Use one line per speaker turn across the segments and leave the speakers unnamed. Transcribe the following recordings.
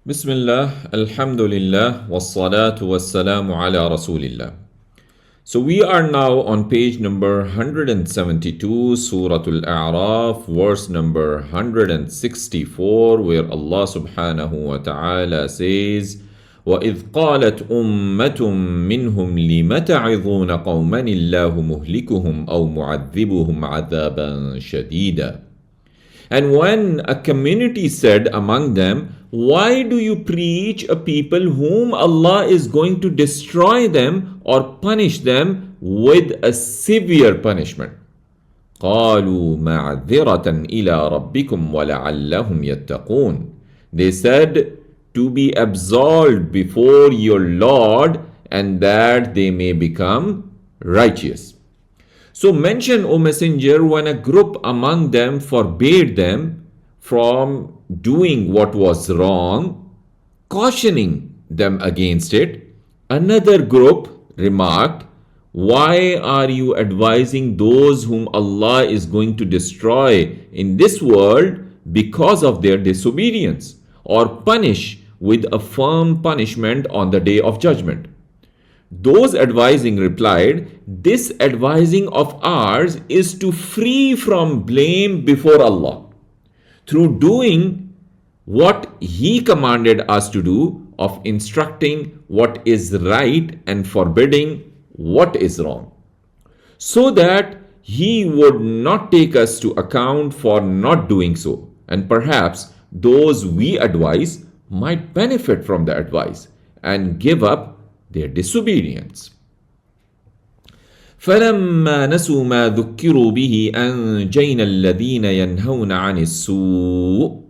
Bismillah, Alhamdulillah, wassalatu wassalamu ala Rasulillah. So we are now on page number 172, Surah Al-A'raf, verse number 164, where Allah subhanahu wa ta'ala says, وَإِذْ قَالَتْ أُمَّةٌ مِّنْهُمْ لِمَ تَعِظُونَ قَوْمًا اللَّهُ مُهْلِكُهُمْ أَوْ مُعَذِّبُهُمْ عَذَابًا شَدِيدًا. And when a community said among them, why do you preach a people whom Allah is going to destroy them or punish them with a severe punishment? قالوا معذرة إلى ربكم ولعلهم يتقون. They said to be absolved before your Lord and that they may become righteous. So mention, O Messenger, when a group among them forbade them from doing what was wrong, cautioning them against it, another group remarked, why are you advising those whom Allah is going to destroy in this world because of their disobedience, or punish with a firm punishment on the day of judgment? Those advising replied, this advising of ours is to free from blame before Allah through doing what He commanded us to do of instructing what is right and forbidding what is wrong, so that He would not take us to account for not doing so, and perhaps those we advise might benefit from the advice and give up their disobedience. فلما نسوا ما ذكروا به أنجينا الذين ينهون عن السوء.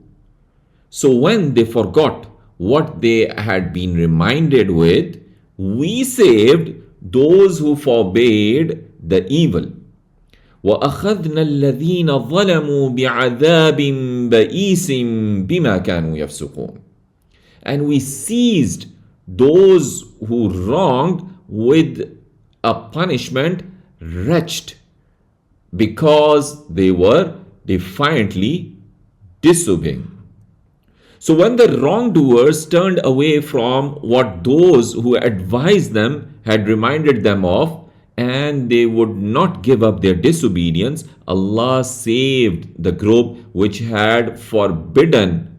So when they forgot what they had been reminded with, we saved those who forbade the evil. وأخذنا الذين ظلموا بعذاب بئيس بما كانوا يفسقون. And we seized those who wronged with a punishment wretched because they were defiantly disobeying. So when the wrongdoers turned away from what those who advised them had reminded them of, and they would not give up their disobedience, Allah saved the group which had forbidden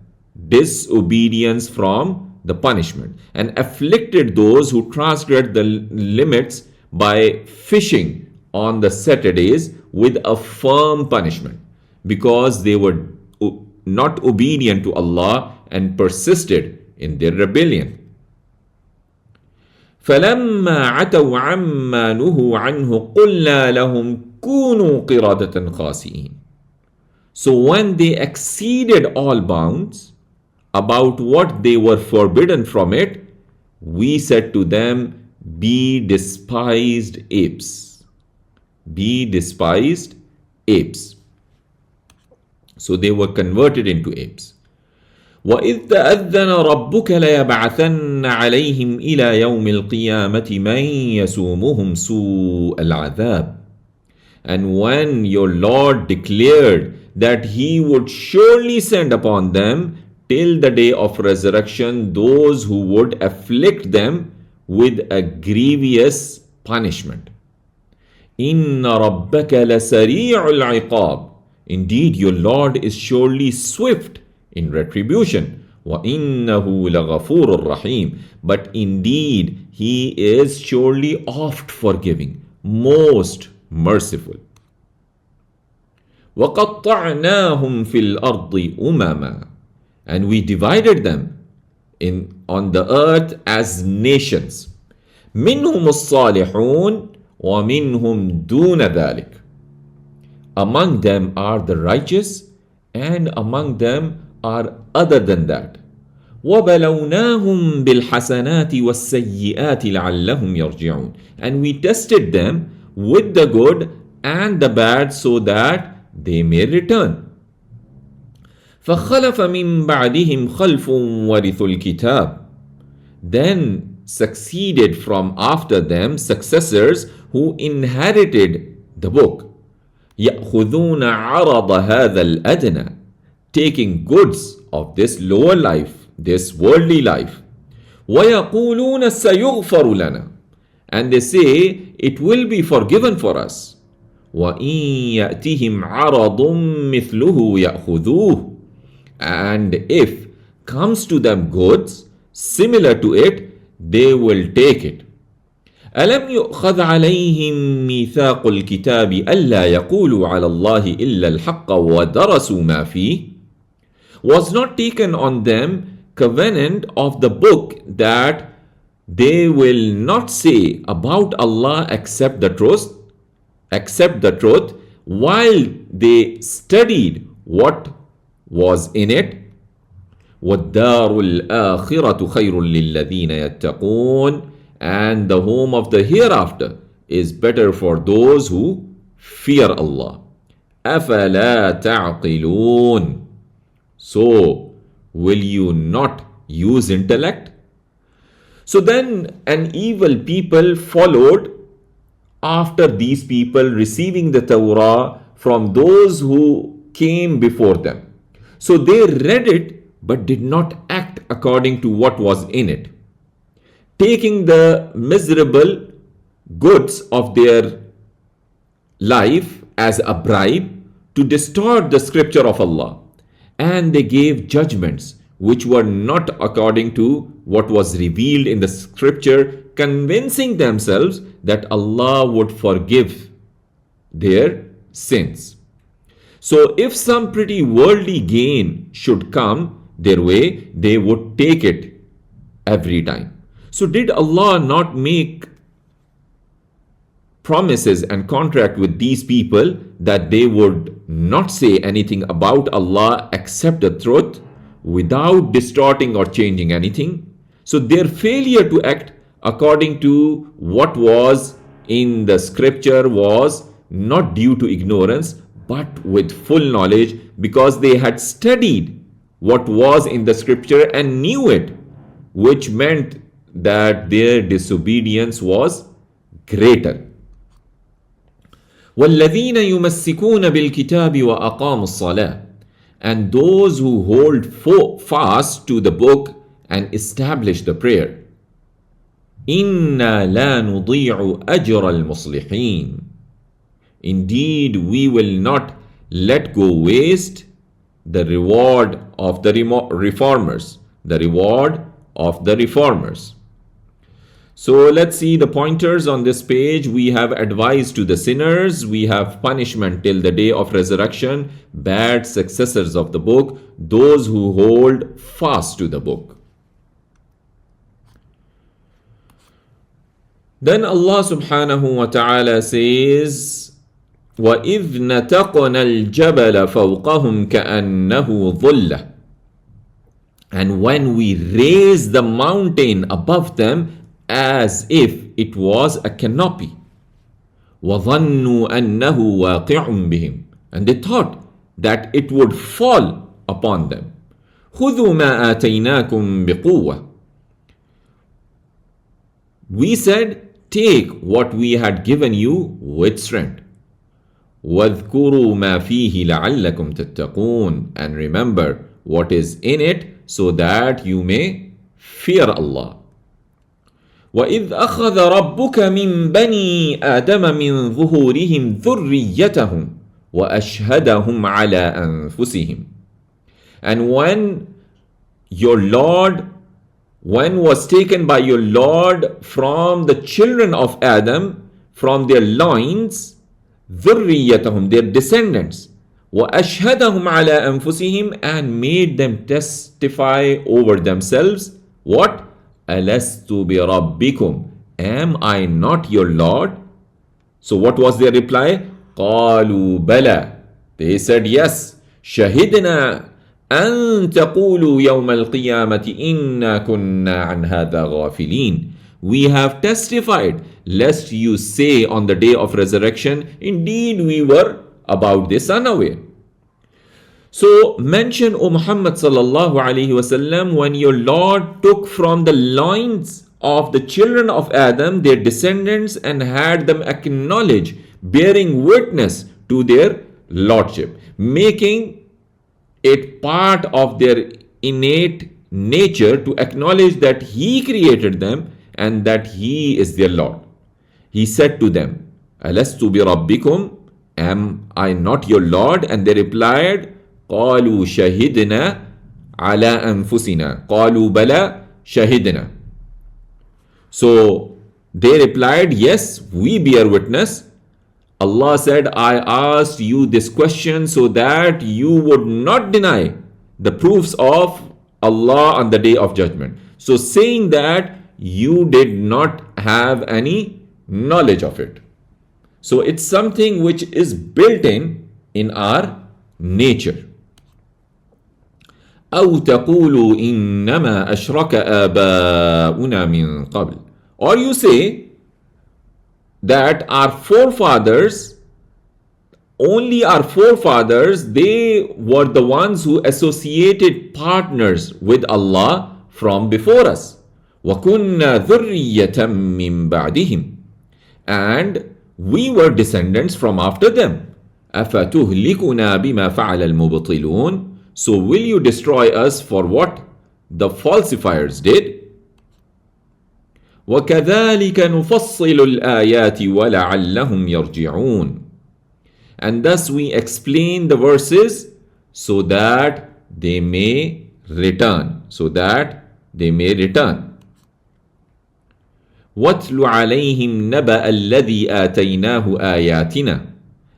disobedience from the punishment, and afflicted those who transgressed the limits by fishing on the Saturdays with a firm punishment, because they were not obedient to Allah and persisted in their rebellion. فَلَمَّا عَتَوْا عَمَّا نُهُوا عَنْهُ قُلْنَا لَهُمْ كُونُوا قِرَادَةً خَاسِئِينَ. So when they exceeded all bounds about what they were forbidden from it, we said to them, be despised apes. Be despised apes. So they were converted into apes. وَإِذْ تَأَذَّنَ رَبُّكَ لَيَبْعَثَنَّ عَلَيْهِمْ إِلَى يَوْمِ الْقِيَامَةِ مَنْ يَسُومُهُمْ سُوءَ الْعَذَابِ. And when your Lord declared that He would surely send upon them till the day of resurrection those who would afflict them with a grievous punishment. إِنَّ رَبَّكَ لَسَرِيعُ الْعِقَابِ. Indeed, your Lord is surely swift in retribution. وَإِنَّهُ لَغَفُورٌ رَحِيمٌ. But indeed, He is surely oft forgiving, most merciful. وَقَطَّعْنَاهُمْ فِي الْأَرْضِ أُمَمًا. And we divided them on the earth as nations. مِنْهُمُ الصَّالِحُونَ وَمِنْهُمْ دُونَ ذَلِكَ. Among them are the righteous, and among them are other than that. وَبَلَوْنَاهُمْ بِالْحَسَنَاتِ وَالسَّيِّئَاتِ لَعَلَّهُمْ يَرْجِعُونَ. And we tested them with the good and the bad so that they may return. فَخَلَفَ مِنْ بَعْدِهِمْ خَلْفٌ وَرِثُوا الْكِتَابَ. Then succeeded from after them successors who inherited the book. يَأْخُذُونَ عَرَضَ هَذَا الْأَدْنَى. Taking goods of this lower life, this worldly life. وَيَقُولُونَ سَيُغْفَرُ لَنَا, and they say it will be forgiven for us. وَإِن يَأْتِهِمْ عَرَضٌ مِثْلُهُ يَأْخُذُوهُ, and if comes to them goods similar to it, they will take it. أَلَمْ يُؤْخَذْ عَلَيْهِمْ مِيثَاقُ الْكِتَابِ أَلَّا يَقُولُوا عَلَى اللَّهِ إِلَّا الْحَقَّ وَدَرَسُوا مَا فِيهِ, was not taken on them covenant of the book that they will not say about Allah except the truth, while they studied what was in it. وَالدَّارُ الْآخِرَةُ خَيْرٌ لِلَّذِينَ يَتَّقُونَ, and the home of the hereafter is better for those who fear Allah. أَفَلَا تَعْقِلُونَ, so will you not use intellect? So then an evil people followed after these people receiving the Torah from those who came before them. So they read it but did not act according to what was in it, taking the miserable goods of their life as a bribe to distort the scripture of Allah. And they gave judgments which were not according to what was revealed in the scripture, convincing themselves that Allah would forgive their sins. So if some pretty worldly gain should come their way, they would take it every time. So did Allah not make promises and contract with these people that they would not say anything about Allah except the truth without distorting or changing anything? So their failure to act according to what was in the scripture was not due to ignorance but with full knowledge, because they had studied what was in the scripture and knew it, which meant that their disobedience was greater. وَالَّذِينَ يُمَسِّكُونَ بِالْكِتَابِ وَأَقَامُوا الصَّلَاةِ, and those who hold fast to the book and establish the prayer. إِنَّا لَا نُضِيعُ أَجْرَ الْمُصْلِحِينَ, indeed we will not let go waste the reward of the reformers. So let's see the pointers on this page. We have advice to the sinners, we have punishment till the day of resurrection, bad successors of the book, those who hold fast to the book. Then Allah subhanahu wa ta'ala says, وَإِذْ نَتَقْنَا الْجَبَلَ فَوْقَهُمْ كَأَنَّهُ ظُلَّةٌ, and when we raised the mountain above them as if it was a canopy. وَظَنُّوا أَنَّهُ وَاقِعٌ بِهِمْ, and they thought that it would fall upon them. خُذُوا مَا آتَيْنَاكُمْ بِقُوَّةٍ, we said, take what we had given you with strength. وَاذْكُرُوا مَا فِيهِ لَعَلَّكُمْ تَتَّقُونَ, and remember what is in it so that you may fear Allah. وَإِذْ أَخَذَ رَبُّكَ مِنْ بَنِي آدَمَ مِنْ ظُهُورِهِمْ ذُرِّيَّتَهُمْ وَأَشْهَدَهُمْ عَلَىٰ أَنفُسِهِمْ, and when was taken by your Lord from the children of Adam, from their loins, ذُرِّيَّتَهُمْ, their descendants, وَأَشْهَدَهُمْ عَلَىٰ أَنفُسِهِمْ, and made them testify over themselves. What? أَلَسْتُ بِرَبِّكُمْ, am I not your Lord? So what was their reply? قَالُوا بَلَى, they said yes. شَهِدْنَا أَن تَقُولُوا يَوْمَ الْقِيَامَةِ إِنَّا كُنَّا عَنْ هَذَا غَافِلِينَ, we have testified lest you say on the day of resurrection, indeed we were about this unaware. So mention, O Muhammad sallallahu alaihi wasallam, when your Lord took from the loins of the children of Adam their descendants and had them acknowledge, bearing witness to their lordship, making it part of their innate nature to acknowledge that He created them and that He is their Lord. He said to them, Alastu bi rabbikum? Am I not your Lord? And they replied, قالوا شهدنا على أنفسنا قالوا بلى شهدنا. So they replied, yes, we bear witness. Allah said, I asked you this question so that you would not deny the proofs of Allah on the day of judgment. So saying that you did not have any knowledge of it. So it's something which is built in our nature. أو تقولوا إنما أشرك آباؤنا من قبل. Or you say that our forefathers, only our forefathers, they were the ones who associated partners with Allah from before us. وَكُنَّا ذُرِّيَّةً مِّن بَعْدِهِمْ. And we were descendants from after them. أَفَتُهْلِكُنَا بِمَا فَعَلَ الْمُبْطِلُونَ. So will you destroy us for what the falsifiers did? وَكَذَلِكَ نُفَصِّلُ الْآيَاتِ وَلَعَلَّهُمْ يَرْجِعُونَ. And thus we explain the verses so that they may return. وَاتْلُ عَلَيْهِمْ نَبَأَ الَّذِي آتَيْنَاهُ آيَاتِنَا.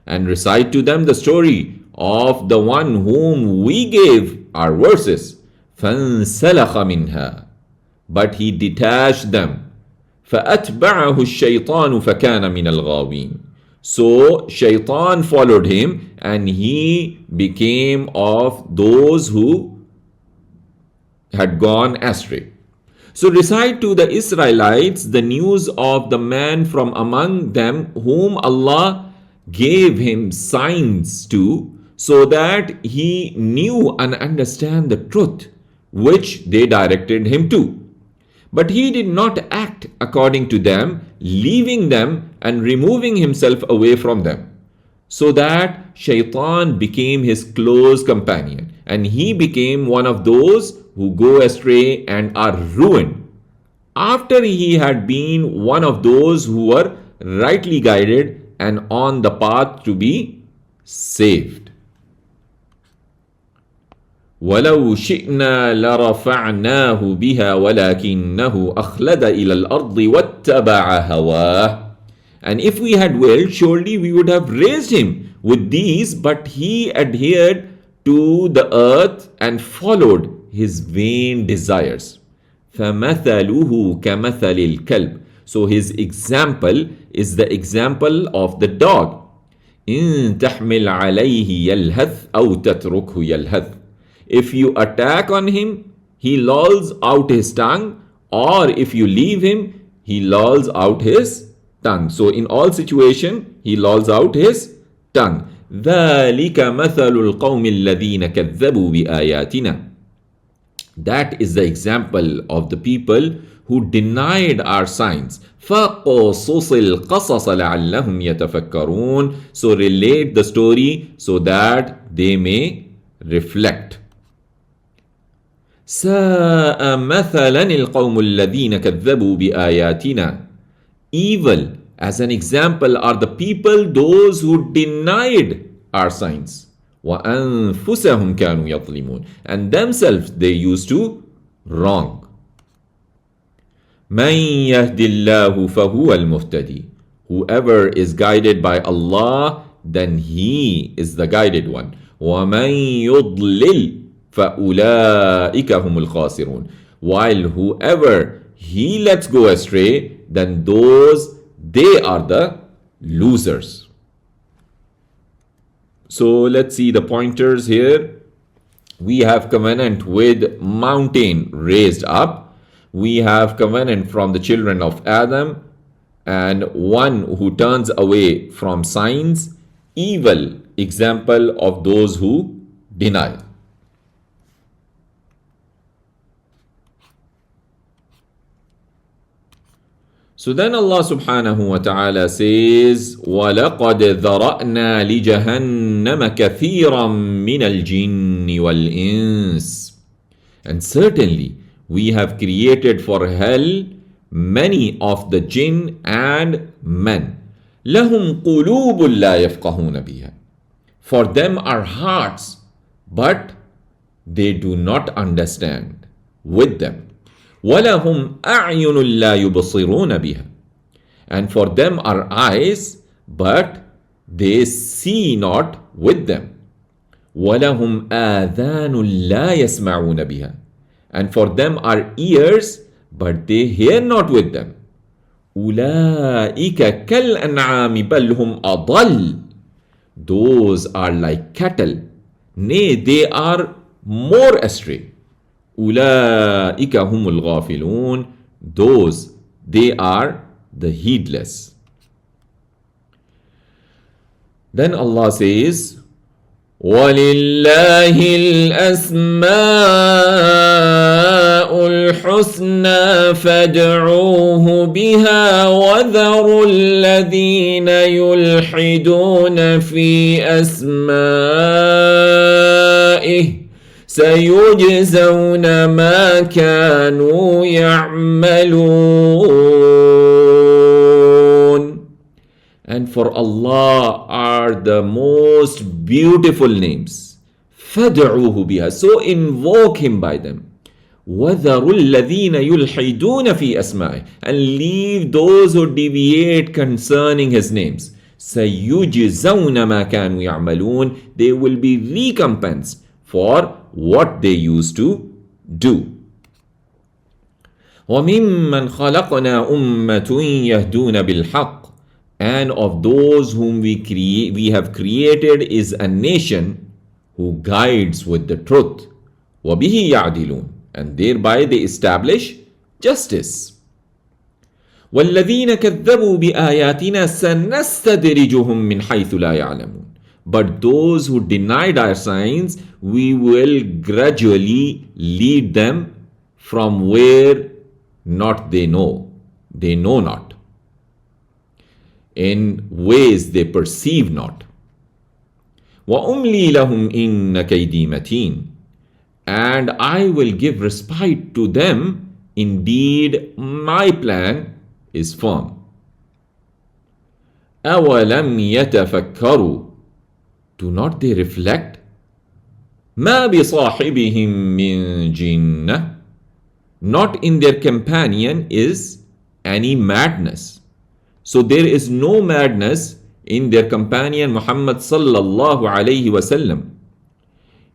And recite to them the story of the one whom we gave our verses. فَانْسَلَخَ مِنْهَا. But he detached them. فَأَتْبَعَهُ الشَّيْطَانُ فَكَانَ مِنَ الْغَاوِينَ. So Shaitan followed him and he became of those who had gone astray. So recite to the Israelites the news of the man from among them whom Allah gave him signs to, so that he knew and understand the truth which they directed him to. But he did not act according to them, leaving them and removing himself away from them. So that Shaitan became his close companion, and he became one of those who go astray and are ruined, after he had been one of those who were rightly guided and on the path to be saved. وَلَوْ شِئْنَا لَرَفَعْنَاهُ بِهَا وَلَكِنَّهُ أَخْلَدَ إِلَى الْأَرْضِ وَاتَّبَعَ هَوَاهُ. And if we had willed, surely we would have raised him with these, but he adhered to the earth and followed his vain desires. فَمَثَلُهُ كَمَثَلِ الْكَلْبِ. So his example is the example of the dog. إِن تَحْمِلْ عَلَيْهِ يَلْهَثْ أَوْ تَتْرُكْهُ يَلْهَثْ. If you attack on him, he lolls out his tongue, or if you leave him, he lolls out his tongue. So in all situation, he lolls out his tongue. ذَلِكَ مَثَلُ الْقَوْمِ الَّذِينَ كَذَّبُوا بِآيَاتِنَا. That is the example of the people who denied our signs. فَقُصُصِ الْقَصَصَ لَعَلَّهُمْ يَتَفَكَّرُونَ. So relate the story so that they may reflect. سَاءَ مَثَلًا الْقَوْمُ الَّذِينَ كَذَّبُوا بِآيَاتِنَا. Evil as an example are the people, those who denied our signs. وَأَنفُسَهُمْ كَانُوا يَظْلِمُونَ. And themselves they used to wrong. مَنْ يَهْدِ اللَّهُ فَهُوَ الْمُهْتَدِي. Whoever is guided by Allah, then he is the guided one. وَمَنْ يُضْلِلْ فَأُولَٰئِكَ هُمُ الْخَاسِرُونَ. While whoever he lets go astray, then they are the losers. So let's see the pointers here. We have covenant with mountain raised up. We have covenant from the children of Adam, and one who turns away from signs. Evil example of those who deny. So then Allah subhanahu wa ta'ala says, وَلَقَدْ ذَرَأْنَا لِجَهَنَّمَ كَثِيرًا مِنَ الْجِنِّ وَالْإِنسِ. And certainly we have created for hell many of the jinn and men. لهم قلوب لا يفقهون بها. For them are hearts, but they do not understand with them. وَلَهُمْ أَعْيُنٌ لَا يُبْصِرُونَ بِهَا. And for them are eyes, but they see not with them. وَلَهُمْ آذَانٌ لَا يَسْمَعُونَ بِهَا. And for them are ears, but they hear not with them. أُولَٰئِكَ كَالْأَنْعَامِ بَلْ هُمْ أَضَلُّ. Those are like cattle, nay, they are more astray. أُولَٰئِكَ هُمُ الْغَافِلُونَ. Those, they are the heedless. Then Allah says, وَلِلَّهِ الْأَسْمَاءُ الْحُسْنَى فَادْعُوهُ بِهَا وَذَرُوا الَّذِينَ يُلْحِدُونَ فِي أَسْمَائِهِ سَيُجْزَوْنَ مَا كَانُوا يَعْمَلُونَ. And for Allah are the most beautiful names. فَادْعُوهُ بِهَا. So invoke Him by them. وَذَرُوا الَّذِينَ يُلْحِدُونَ فِي أَسْمَائِهِ. And leave those who deviate concerning His names. سَيُجْزَوْنَ مَا كَانُوا يَعْمَلُونَ. They will be recompensed for what they used to do. وَمِمَّنْ خَلَقْنَا أُمَّةٌ يَهْدُونَ بِالْحَقِّ. And of those whom we have created is a nation who guides with the truth. وَبِهِ يَعْدِلُونَ. And thereby they establish justice. وَالَّذِينَ كَذَّبُوا بِآيَاتِنَا سَنَسْتَدْرِجُهُمْ مِنْ حَيْثُ لَا يَعْلَمُونَ. But those who denied our signs, we will gradually lead them from where not they know not, in ways they perceive not. وَأُمْلِي لَهُمْ إِنَّ كَيْدِي مَتِينٌ. And I will give respite to them. Indeed, my plan is firm. أَوَلَمْ يَتَفَكَّرُوا. Do not they reflect? مَا بِصَاحِبِهِمْ مِنْ جِنَّةٍ. Not in their companion is any madness. So there is no madness in their companion Muhammad sallallahu alayhi wasallam.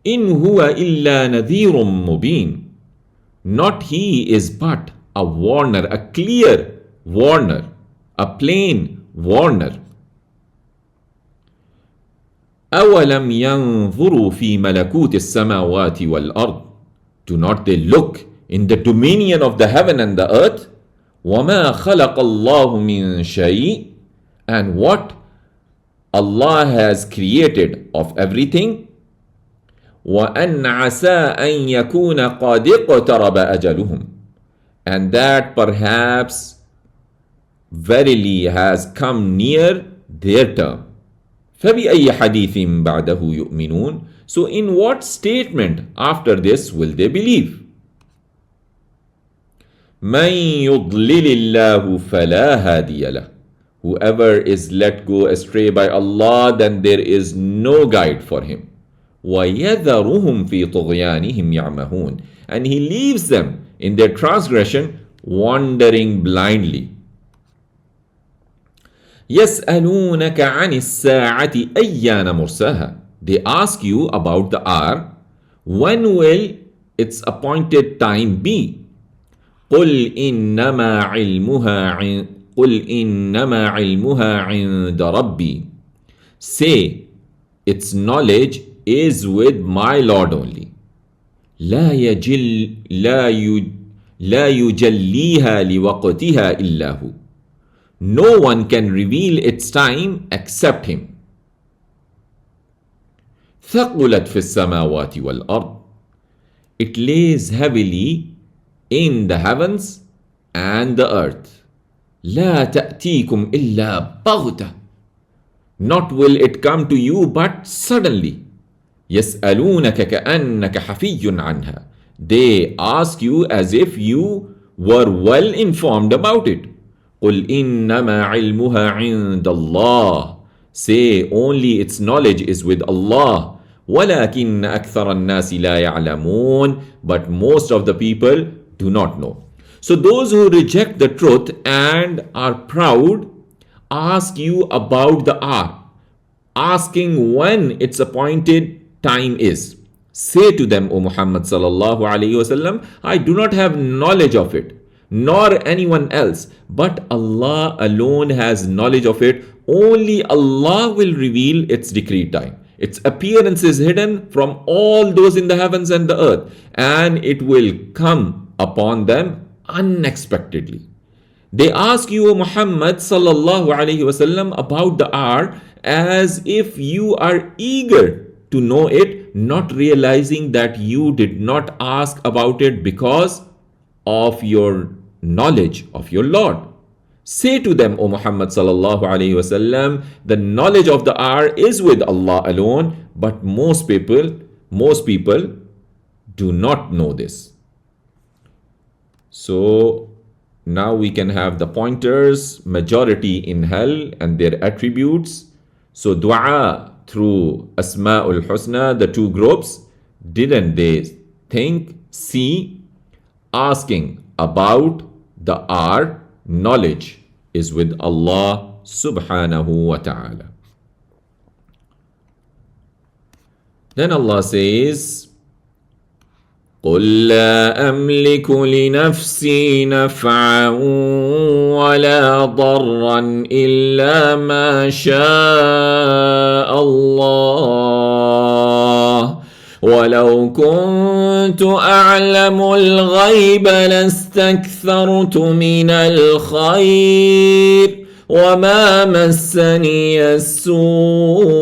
In huwa illa nadhirun mubin. Not he is but a warner, a clear warner, a plain warner. أَوَلَمْ يَنْظُرُوا فِي مَلَكُوتِ السَّمَاوَاتِ وَالْأَرْضِ. Do not they look in the dominion of the heaven and the earth? وَمَا خَلَقَ اللَّهُ مِنْ شَيْءٍ. And what Allah has created of everything. وَأَنْ عَسَىٰ أَنْ يَكُونَ قَدْ اقْتَرَبَ أَجَلُهُمْ. And that perhaps verily has come near their term. فَبِأَيِّ حَدِيثٍ بَعْدَهُ يُؤْمِنُونَ. So in what statement after this will they believe? مَنْ يُضْلِلِ اللَّهُ فَلَا هَادِيَ لَهُ. Whoever is let go astray by Allah, then there is no guide for him. وَيَذَرُهُمْ فِي طُغْيَانِهِمْ يَعْمَهُونَ. And He leaves them in their transgression, wandering blindly. يَسْأَلُونَكَ عَنِ السَّاعَةِ أَيَّانَ مُرْسَاهَا. They ask you about the hour. When will its appointed time be? قُلْ إِنَّمَا عِلْمُهَا عِنْدَ رَبِّي. Say, its knowledge is with my Lord only. لا يجليها لوقتها إلا هو. No one can reveal its time except Him. ثقلت في السماوات والأرض. It lays heavily in the heavens and the earth. لا تأتيكم إلا بغتة. Not will it come to you but suddenly. يسألونك كأنك حفي عنها. They ask you as if you were well informed about it. قُلْ إِنَّمَا عِلْمُهَا عِنْدَ اللَّهِ. Say only its knowledge is with Allah. وَلَكِنَّ أَكْثَرَ النَّاسِ لَا يَعْلَمُونَ. But most of the people do not know. So those who reject the truth and are proud ask you about the hour, asking when its appointed time is. Say to them, O Muhammad sallallahu alayhi wasallam, I do not have knowledge of it, nor anyone else, but Allah alone has knowledge of it. Only Allah will reveal its decreed time. Its appearance is hidden from all those in the heavens and the earth, and it will come upon them unexpectedly. They ask you, O Muhammad sallallahu alayhi wasallam, about the hour as if you are eager to know it, not realizing that you did not ask about it because of your knowledge of your Lord. Say to them, O Muhammad sallallahu alayhi wasallam, the knowledge of the hour is with Allah alone, but most people do not know this. So now we can have the pointers, majority in hell and their attributes. So dua through Asma'ul Husna, the two groups, didn't they think, see, asking about the hour, knowledge is with Allah subhanahu wa ta'ala. Then Allah says, قُلْ لَا أَمْلِكُ لِنَفْسِي نَفْعًا وَلَا ضَرًّا إِلَّا مَا شَاءَ اللَّهُ وَلَوْ كُنْتُ أَعْلَمُ الْغَيْبَ لَاسْتَكْثَرْتُ مِنَ الْخَيْرِ وَمَا مَسَّنِيَ السُّوءُ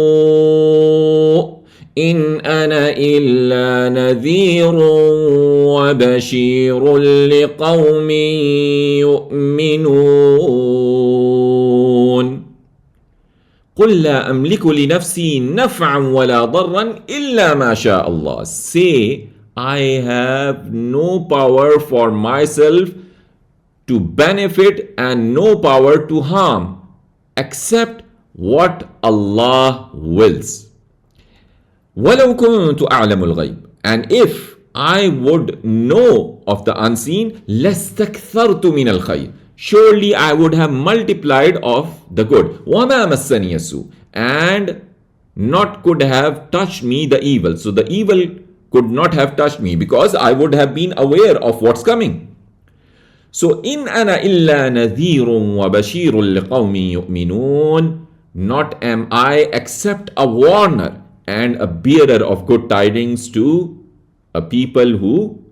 إِنْ أَنَا إِلَّا نَذِيرٌ وَبَشِيرٌ لِقَوْمٍ يُؤْمِنُونَ قُلْ لَا أَمْلِكُ لِنَفْسِي نَفْعًا وَلَا ضَرًّا إِلَّا مَا شَاءَ اللَّهُ. Say, I have no power for myself to benefit and no power to harm except what Allah wills. وَلَوْ كُنْتُ أَعْلَمُ الْغَيْبِ. And if I would know of the unseen, لَاسْتَكْثَرْتُ مِنَ الْخَيْرِ. Surely I would have multiplied of the good. وَمَا مَسَّنِيَ السُّوءُ. And not could have touched me the evil. So the evil could not have touched me because I would have been aware of what's coming. So إِنْ أَنَا إِلَّا نَذِيرٌ وَبَشِيرٌ لِقَوْمٍ يُؤْمِنُونَ. Not am I except a warner and a bearer of good tidings to a people who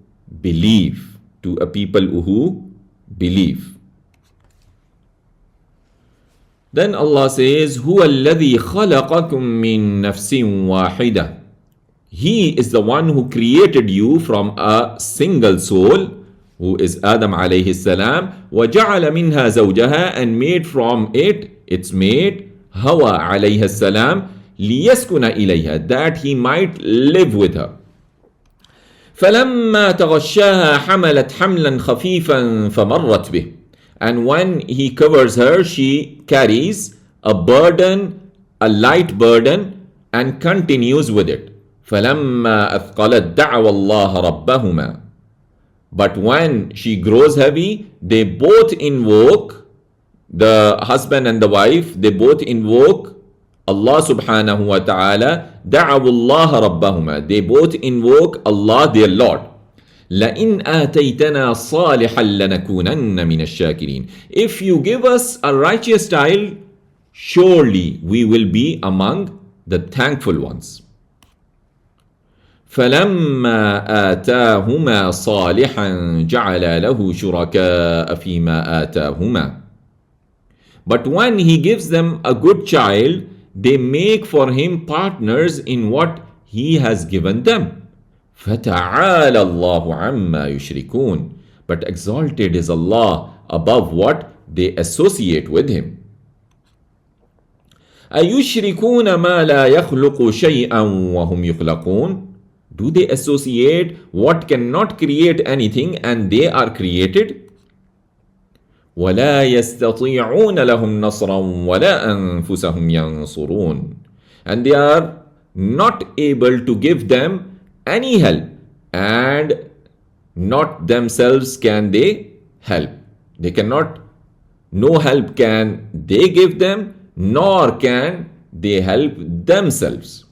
believe. To a people who believe. Then Allah says, هُوَ الَّذِي خَلَقَكُم مِّن نَفْسٍ وَاحِدَةٍ. He is the one who created you from a single soul, who is Adam alayhi salam, وَجَعَلَ مِنْهَا زَوْجَهَا, and made from it its mate, Hawa alayhi salam, لِيَسْكُنَ إِلَيْهَا, that he might live with her. فَلَمَّا تَغَشَّاهَا حَمَلَتْ حَمْلًا خَفِيفًا فَمَرَّتْ بِهِ. And when he covers her, she carries a burden, a light burden, and continues with it. فَلَمَّا أَثْقَلَتْ دَعْوَى اللَّهَ رَبَّهُمَا. But when she grows heavy, they both invoke, the husband and the wife, they both invoke Allah subhanahu wa ta'ala. دَعَوُوا اللَّهَ رَبَّهُمَا. They both invoke Allah their Lord. لَإِنْ آتَيْتَنَا صَالِحًا لَنَكُونَنَّ مِنَ الشَّاكِرِينَ. If you give us a righteous child, surely we will be among the thankful ones. فَلَمَّا آتَاهُمَا صَالِحًا جَعَلَ لَهُ شُرَكَاءَ فِيمَا آتَاهُمَا. But when he gives them a good child, they make for him partners in what he has given them. فَتَعَالَى اللَّهُ عَمَّا يُشْرِكُونَ. But exalted is Allah above what they associate with him. أَيُشْرِكُونَ مَا لَا يَخْلُقُ شَيْئًا وَهُمْ يُخْلَقُونَ. Do they associate what cannot create anything and they are created? وَلَا يَسْتَطِيعُونَ لَهُمْ نَصْرًا وَلَا أَنفُسَهُمْ يَنصُرُونَ. And they are not able to give them any help, and not themselves can they help. They cannot, no help can they give them, nor can they help themselves.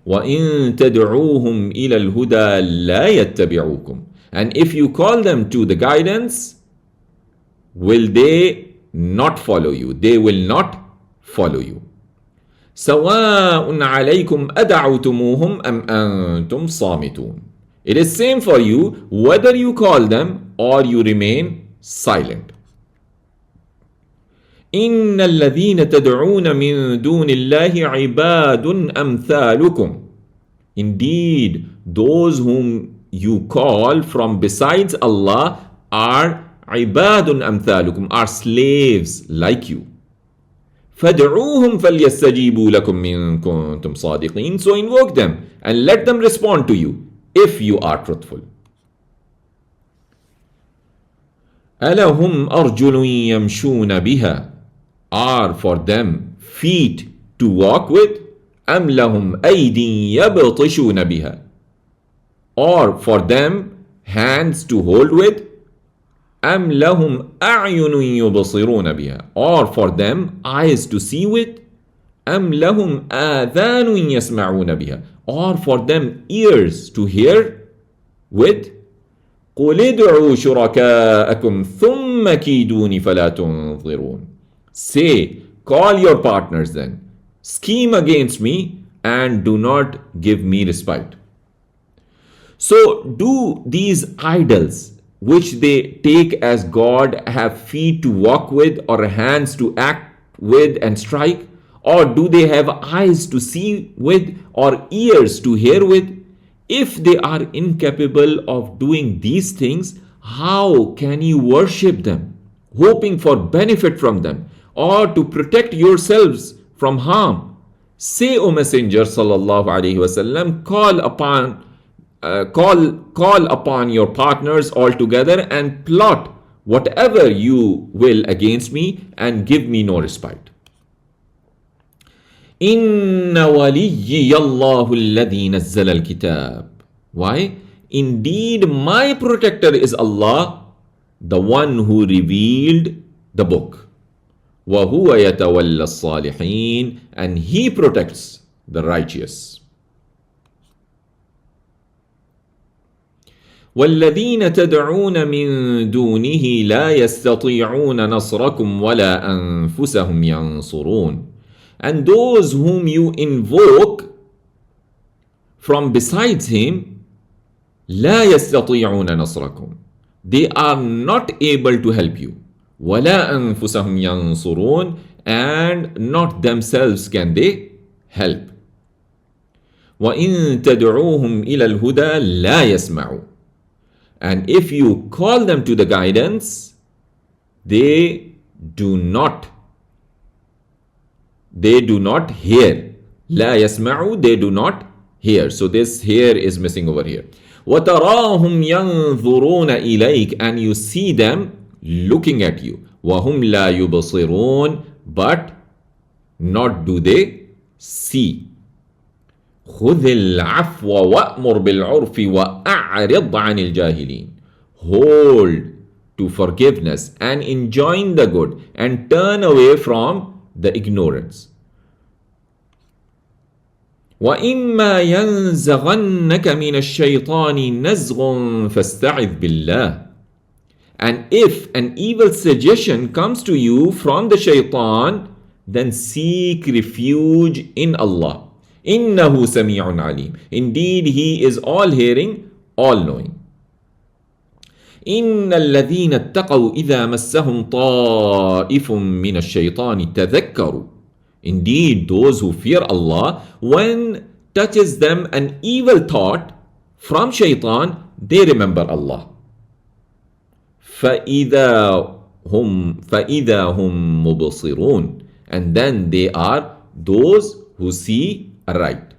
وَإِن تَدْعُوهُمْ إِلَى الْهُدَى لَا يَتَّبِعُوكُمْ. And if you call them to the guidance, will they not follow you? They will not follow you. سواء عليكم أدعوتموهم أم أنتم صامتون. It is same for you whether you call them or you remain silent. إن الذين تدعون من دون الله عباد أمثالكم. Indeed, those whom you call from besides Allah are عباد أمثالكم, are slaves like you. فَادْعُوهُمْ فَلْيَسْتَجِيبُوا لَكُمْ مِنْ كُنْتُمْ صَادِقِينَ. So invoke them and let them respond to you if you are truthful. أَلَهُمْ أَرْجُلٌ يَمْشُونَ بِهَا. Are for them feet to walk with? أَمْ لَهُمْ أَيْدٍ يَبْطِشُونَ بِهَا. Or for them hands to hold with? أَمْ لَهُمْ أَعْيُنٌ يُبْصِرُونَ بِهَا. Or for them eyes to see with? أَمْ لَهُمْ آذَانٌ يَسْمَعُونَ بِهَا. Or for them ears to hear with? قُلِ ادْعُوا شُرَكَاءَكُمْ ثُمَّ كِيدُونِ فَلَا تُنظِرُونَ. Say, call your partners then, scheme against me, and do not give me respite. So, do these idols, which they take as God, have feet to walk with or hands to act with and strike? Or do they have eyes to see with or ears to hear with? If they are incapable of doing these things, how can you worship them, hoping for benefit from them, or to protect yourselves from harm? Say, O Messenger sallallahu alaihi wasallam, call upon your partners altogether and plot whatever you will against me and give me no respite. إِنَّ وَلِيِّيَ اللَّهُ الَّذِي نَزَّلَ الْكِتَابِ. Why? Indeed, my protector is Allah, the one who revealed the book. وَهُوَ يَتَوَلَّى الصَّالِحِينَ. And he protects the righteous. وَالَّذِينَ تَدْعُونَ مِن دُونِهِ لَا يَسْتَطِيعُونَ نَصْرَكُمْ وَلَا أَنفُسَهُمْ يَنصُرُونَ. And those whom you invoke from besides him, لا يستطيعون نصركم. They are not able to help you. ولا أنفسهم ينصرون. And not themselves can they help. وإن تدعوهم إلى الهدى لا يسمعوا. And if you call them to the guidance, they do not hear. لا يسمعوا, they do not hear. So this here is missing over here. وَتَرَاهُمْ يَنْظُرُونَ إِلَيْكَ. And you see them looking at you. وَهُمْ لَا يُبْصِرُونَ. But not do they see. خُذِ الْعَفْوَ وَأْمُرْ بِالْعُرْفِ وَأَعْرِضْ عَنِ الْجَاهِلِينَ. Hold to forgiveness and enjoin the good and turn away from the ignorance. وَإِمَّا يَنْزَغَنَّكَ مِنَ الشَّيْطَانِ نَزْغٌ فَاسْتَعِذْ بِاللَّهِ. And if an evil suggestion comes to you from the shaitan, then seek refuge in Allah. إِنَّهُ سَمِيعٌ عَلِيمٌ. Indeed, He is all-hearing, all-knowing. إِنَّ الَّذِينَ اتَّقَوْا إِذَا مَسَّهُمْ طَائِفٌ مِّنَ الشَّيْطَانِ تَذَكَّرُوا. Indeed, those who fear Allah, when touches them an evil thought from shaitan, they remember Allah. فَإِذَا هُمْ مُبْصِرُونَ. And then they are those who see aright.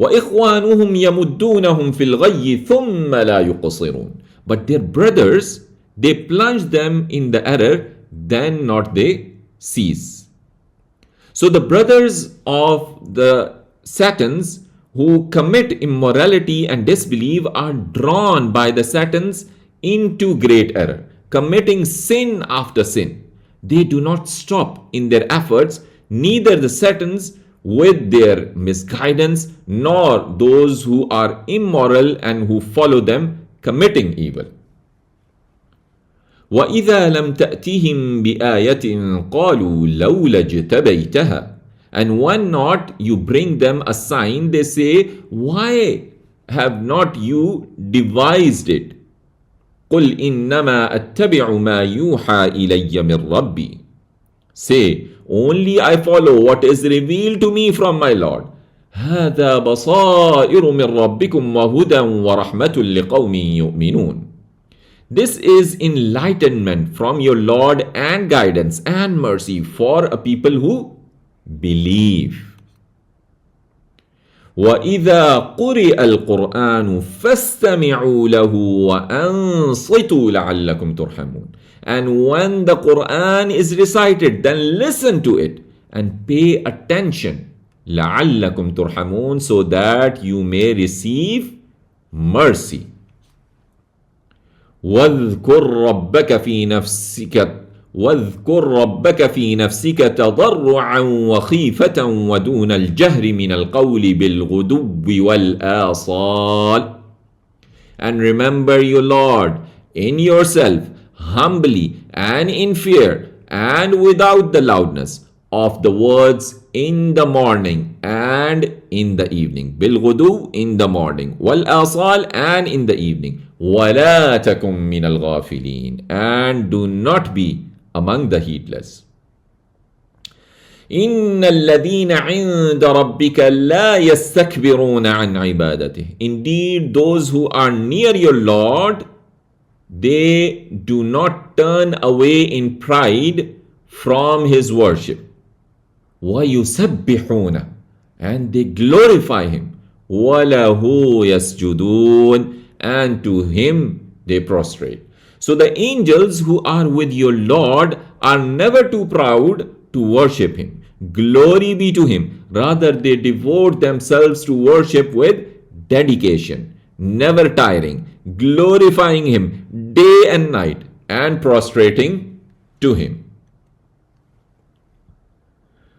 وإخوانهم يمدونهم في الغي ثم لا يقصرون. But their brothers, they plunge them in the error, then not they cease. So the brothers of the Satans who commit immorality and disbelief are drawn by the Satans into great error, committing sin after sin. They do not stop in their efforts, neither the Satans with their misguidance, nor those who are immoral and who follow them committing evil. وَإِذَا لَمْ تَأْتِهِمْ بِآيَةٍ قَالُوا لَوْلَا اجْتَبَيْتَهَا. And when not you bring them a sign, they say, why have not you devised it? قُلْ إِنَّمَا أَتَّبِعُ مَا يُوحَى إِلَيَّ مِنْ رَبِّي. Say, only I follow what is revealed to me from my Lord. هَذَا بَصَائِرُ مِنْ رَبِّكُمْ وَهُدًى وَرَحْمَةٌ لِقَوْمٍ يُؤْمِنُونَ. This is enlightenment from your Lord and guidance and mercy for a people who believe. وَإِذَا قُرِئَ الْقُرْآنُ فَاسْتَمِعُوا لَهُ وَأَنصِتُوا لَعَلَّكُمْ تُرْحَمُونَ. And when the Quran is recited, then listen to it and pay attention. لَعَلَّكُمْ تُرْحَمُونَ, so that you may receive mercy. واذكر ربك في نفسك تضرعا وخيفة ودون الجهر من القول بالغدو والآصال. And remember your Lord in yourself, humbly and in fear and without the loudness of the words in the morning and in the evening. بالغدو, in the morning. والآصال, and in the evening. وَلَا تَكُمْ مِنَ الْغَافِلِينَ. And do not be among the heedless. إِنَّ الَّذِينَ عِندَ رَبِّكَ لَا يَسْتَكْبِرُونَ عَنْ عِبَادَتِهِ. Indeed, those who are near your Lord, they do not turn away in pride from His worship. وَيُسَبِّحُونَ. And they glorify Him. وَلَهُ يَسْجُدُونَ. And to Him they prostrate. So the angels who are with your Lord are never too proud to worship Him. Glory be to Him. Rather, they devote themselves to worship with dedication, never tiring, glorifying Him day and night, and prostrating to Him.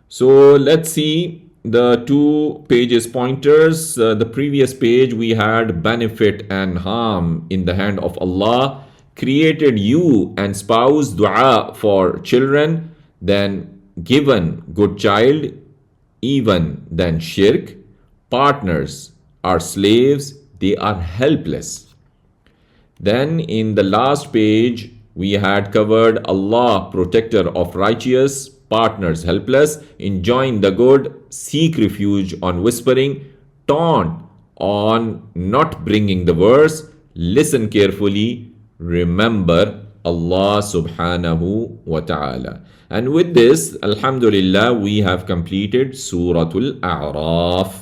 So let's see the 2 pages pointers. The previous page we had benefit and harm in the hand of Allah, created you and spouse, dua for children, then given good child, even then shirk, partners are slaves, they are helpless. Then in the last page we had covered Allah, protector of righteous, partners helpless, enjoin the good, seek refuge on whispering, taunt on not bringing the verse, listen carefully, remember Allah subhanahu wa ta'ala. And with this, alhamdulillah, we have completed Suratul A'raf.